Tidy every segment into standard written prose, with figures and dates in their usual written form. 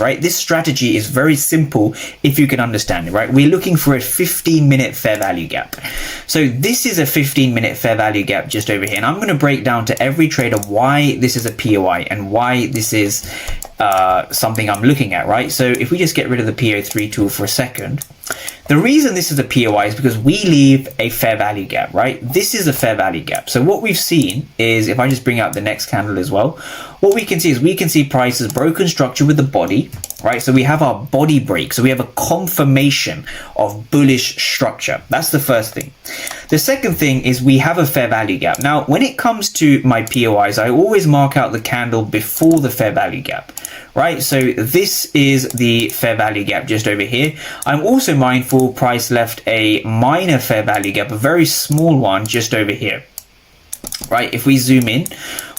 right? This strategy is very simple if you can understand it, right? We're looking for a 15-minute fair value gap. So this is a 15-minute fair value gap just over here. And I'm going to break down to every trader why this is a POI and why this is something I'm looking at, right? So if we just get rid of the PO3 tool for a second, the reason this is a POI is because we leave a fair value gap, right? This is a fair value gap. So what we've seen is, if I just bring out the next candle as well, what we can see is we can see prices broken structure with the body, right? So we have our body break. So we have a confirmation of bullish structure. That's the first thing. The second thing is we have a fair value gap. Now, when it comes to my POIs, I always mark out the candle before the fair value gap, right? So this is the fair value gap just over here. I'm also mindful price left a minor fair value gap, a very small one just over here, right? If we zoom in,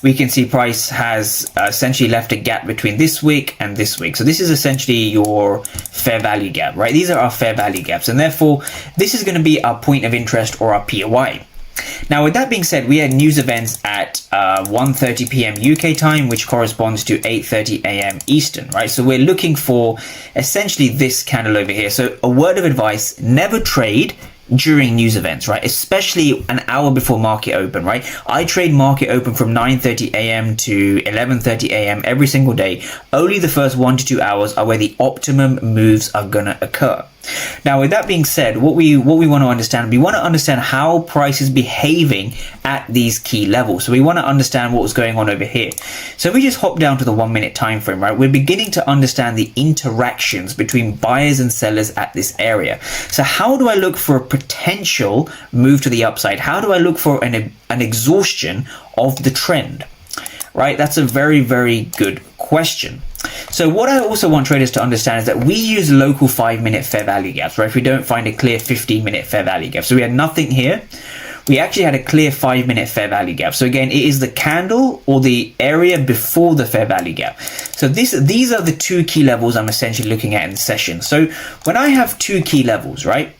we can see price has essentially left a gap between this wick and this wick. So this is essentially your fair value gap, right? These are our fair value gaps, and therefore this is going to be our point of interest or our POI. Now, with that being said, we had news events at 1:30 p.m. UK time, which corresponds to 8:30 a.m. Eastern, right? So we're looking for essentially this candle over here. So a word of advice, never trade during news events, right? Especially an hour before market open, right? I trade market open from 9:30 a.m. to 11:30 a.m. every single day. Only the first 1 to 2 hours are where the optimum moves are gonna occur. Now, with that being said, what we want to understand, we want to understand how price is behaving at these key levels. So we want to understand what was going on over here. So we just hop down to the 1 minute time frame, right? We're beginning to understand the interactions between buyers and sellers at this area. So how do I look for a potential move to the upside? How do I look for an exhaustion of the trend? Right? That's a very, very good question. So what I also want traders to understand is that we use local 5-minute fair value gaps, right? If we don't find a clear 15-minute fair value gap. So we had nothing here. We actually had a clear 5-minute fair value gap. So again, it is the candle or the area before the fair value gap. So these are the two key levels I'm essentially looking at in the session. So when I have two key levels, right?